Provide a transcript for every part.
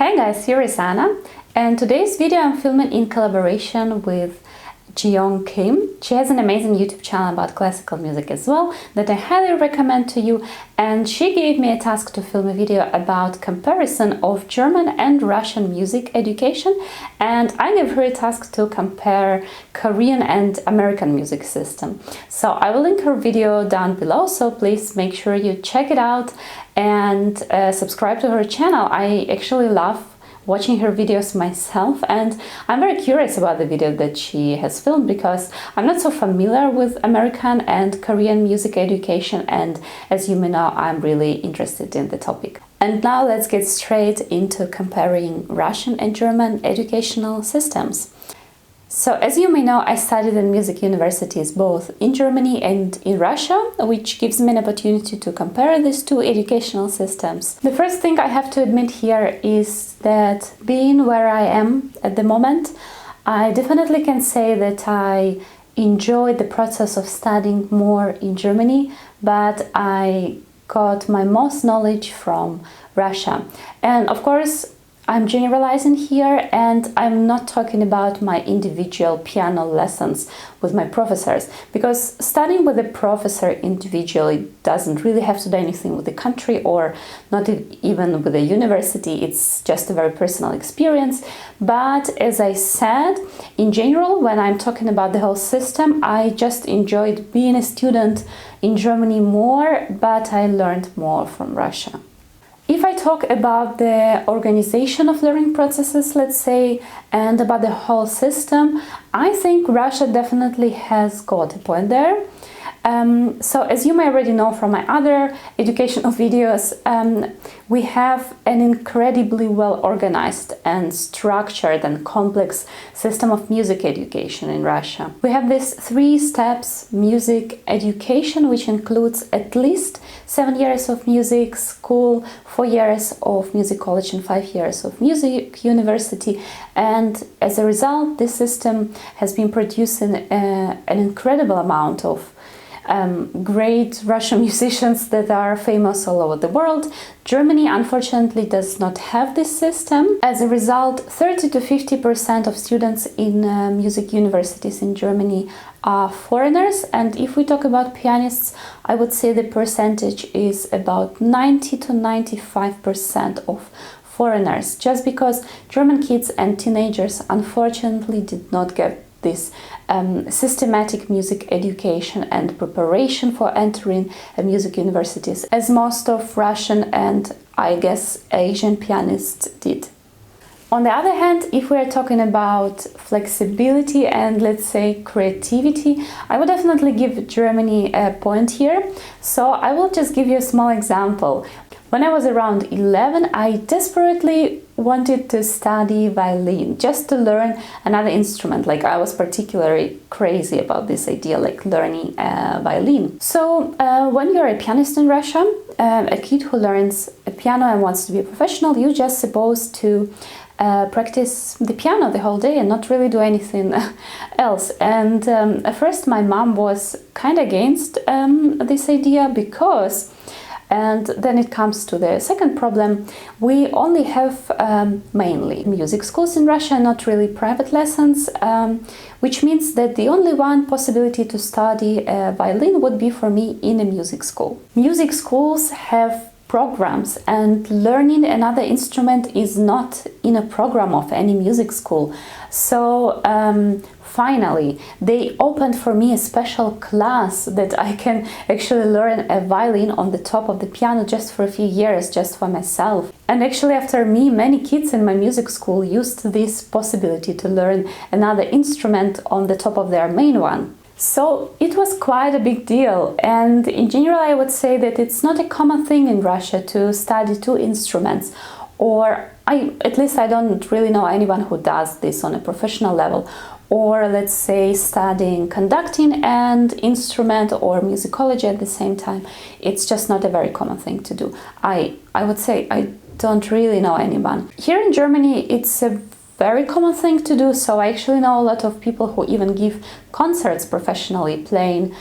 Hey guys, here is Anna, and today's video I'm filming in collaboration with Jeeyoon Kim. She has an amazing YouTube channel about classical music as well that I highly recommend to you, and she gave me a task to film a video about comparison of German and Russian music education, and I gave her a task to compare Korean and American music system. So I will link her video down below, so please make sure you check it out and subscribe to her channel. I actually love watching her videos myself, and I'm very curious about the video that she has filmed because I'm not so familiar with American and Korean music education, and as you may know, I'm really interested in the topic. And now let's get straight into comparing Russian and German educational systems. So, as you may know, I studied in music universities both in Germany and in Russia, which gives me an opportunity to compare these two educational systems. The first thing I have to admit here is that being where I am at the moment, I definitely can say that I enjoyed the process of studying more in Germany, but I got my most knowledge from Russia. And of course, I'm generalizing here, and I'm not talking about my individual piano lessons with my professors, because studying with a professor individually doesn't really have to do anything with the country or not even with the university. It's just a very personal experience. But as I said, in general, when I'm talking about the whole system, I just enjoyed being a student in Germany more, but I learned more from Russia. If I talk about the organization of learning processes, let's say, and about the whole system, I think Russia definitely has got a point there. So as you may already know from my other educational videos, we have an incredibly well organized and structured and complex system of music education in Russia. We have these 3 steps music education, which includes at least 7 years of music school, 4 years of music college, and 5 years of music university. And as a result, this system has been producing an incredible amount of great Russian musicians that are famous all over the world. Germany, unfortunately, does not have this system. As a result, 30 to 50% of students in music universities in Germany are foreigners, and if we talk about pianists, I would say the percentage is about 90 to 95% of foreigners, just because German kids and teenagers unfortunately did not get this systematic music education and preparation for entering music universities, as most of Russian and, I guess, Asian pianists did. On the other hand, if we are talking about flexibility and, let's say, creativity, I would definitely give Germany a point here. So I will just give you a small example. When I was around 11, I desperately wanted to study violin, just to learn another instrument. Like, I was particularly crazy about this idea, like learning violin. So when you're a pianist in Russia, a kid who learns a piano and wants to be a professional, you're just supposed to practice the piano the whole day and not really do anything else. And at first my mom was kind of against this idea, because and then it comes to the second problem. We only have mainly music schools in Russia, not really private lessons, which means that the only one possibility to study violin would be for me in a music school. Music schools have programs, and learning another instrument is not in a program of any music school. So finally, they opened for me a special class that I can actually learn a violin on the top of the piano just for a few years, just for myself. And actually, after me, many kids in my music school used this possibility to learn another instrument on the top of their main one. So it was quite a big deal, and in general I would say that it's not a common thing in Russia to study 2 instruments, or at least I don't really know anyone who does this on a professional level, or let's say studying conducting and instrument or musicology at the same time. It's just not a very common thing to do. I would say I don't really know anyone. Here in Germany it's a very common thing to do, so I actually know a lot of people who even give concerts professionally, playing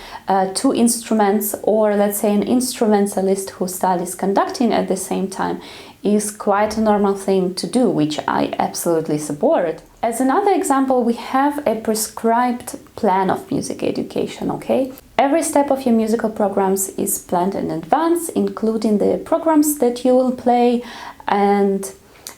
2 instruments, or let's say an instrumentalist who studies conducting at the same time. is quite a normal thing to do, which I absolutely support. As another example, we have a prescribed plan of music education, okay? Every step of your musical programs is planned in advance, including the programs that you will play and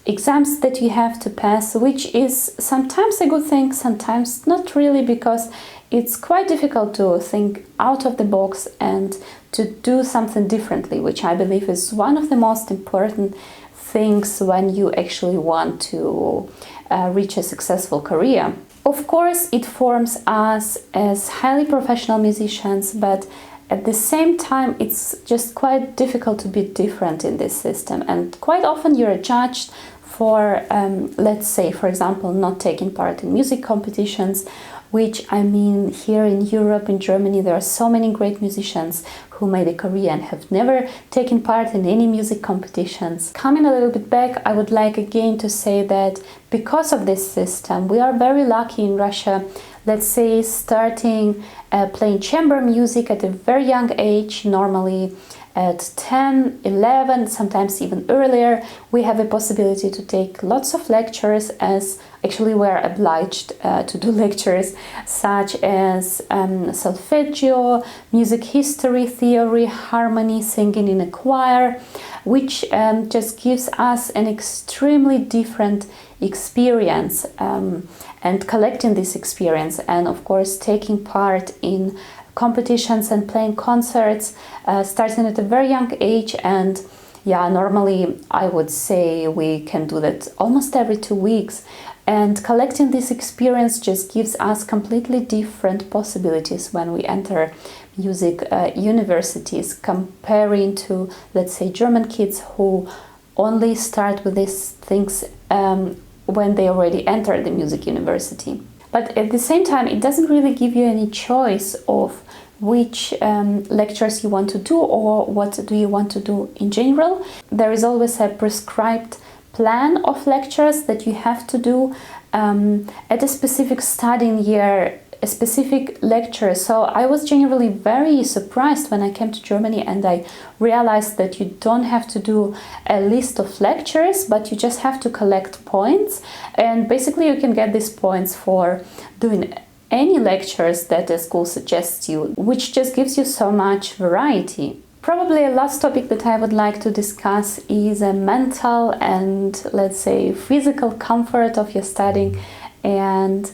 exams that you have to pass, which is sometimes a good thing, sometimes not really, because it's quite difficult to think out of the box and to do something differently, which I believe is one of the most important things when you actually want to reach a successful career. Of course, it forms us as highly professional musicians, but at the same time, it's just quite difficult to be different in this system. And quite often you're judged for, let's say, for example, not taking part in music competitions, which I mean, here in Europe, in Germany, there are so many great musicians who made a career and have never taken part in any music competitions. Coming a little bit back, I would like again to say that because of this system, we are very lucky in Russia. Let's say starting playing chamber music at a very young age, normally at 10, 11, sometimes even earlier, we have a possibility to take lots of lectures, as actually we're obliged to do lectures such as solfeggio, music history, theory, harmony, singing in a choir, which just gives us an extremely different experience, and collecting this experience and of course taking part in competitions and playing concerts starting at a very young age. And yeah, normally I would say we can do that almost every 2 weeks, and collecting this experience just gives us completely different possibilities when we enter music universities, comparing to, let's say, German kids who only start with these things when they already enter the music university. But at the same time, it doesn't really give you any choice of which lectures you want to do or what do you want to do in general. There is always a prescribed plan of lectures that you have to do at a specific studying year, a specific lecture. So I was generally very surprised when I came to Germany and I realized that you don't have to do a list of lectures, but you just have to collect points, and basically you can get these points for doing any lectures that the school suggests you, which just gives you so much variety. Probably a last topic that I would like to discuss is a mental and, let's say, physical comfort of your studying, and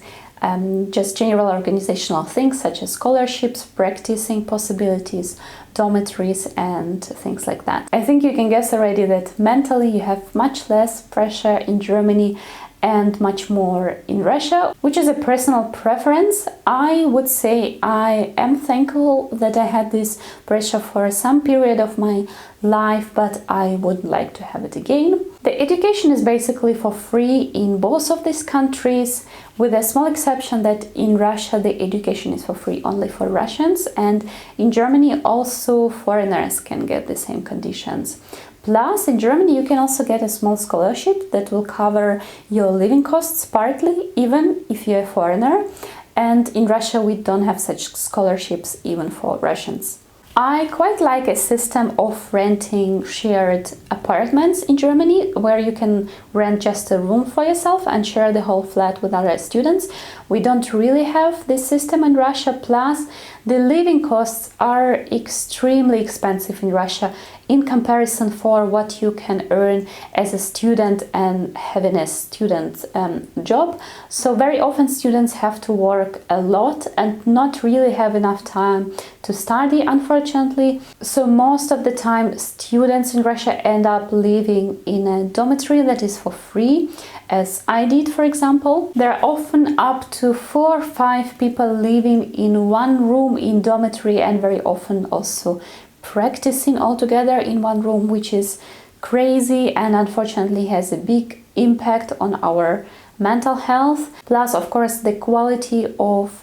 just general organizational things such as scholarships, practicing possibilities, dormitories and things like that. I think you can guess already that mentally you have much less pressure in Germany and much more in Russia, which is a personal preference. I would say I am thankful that I had this pressure for some period of my life, but I would like to have it again. The education is basically for free in both of these countries, with a small exception that in Russia the education is for free only for Russians, and in Germany also foreigners can get the same conditions. Plus, in Germany you can also get a small scholarship that will cover your living costs partly, even if you're a foreigner. And in Russia we don't have such scholarships even for Russians. I quite like a system of renting shared apartments in Germany, where you can rent just a room for yourself and share the whole flat with other students. We don't really have this system in Russia. Plus, the living costs are extremely expensive in Russia in comparison for what you can earn as a student and having a student job. So very often students have to work a lot and not really have enough time to study, unfortunately. So most of the time students in Russia end up living in a dormitory that is for free, as I did, for example. There are often up to 4 or 5 people living in one room in dormitory, and very often also practicing all together in one room, which is crazy and unfortunately has a big impact on our mental health. Plus, of course, the quality of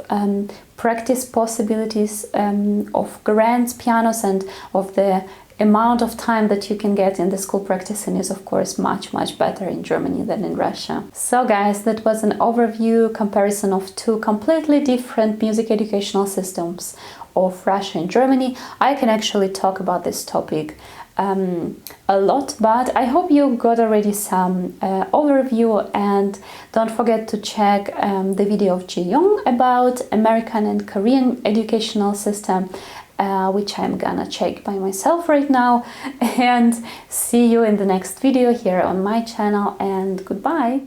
practice possibilities of grand pianos and of the amount of time that you can get in the school practicing is of course much better in Germany than in Russia. So guys, that was an overview comparison of 2 completely different music educational systems of Russia and Germany. I can actually talk about this topic a lot, but I hope you got already some overview, and don't forget to check the video of Jeeyoon about American and Korean educational system, which I'm gonna check by myself right now. And see you in the next video here on my channel, and goodbye.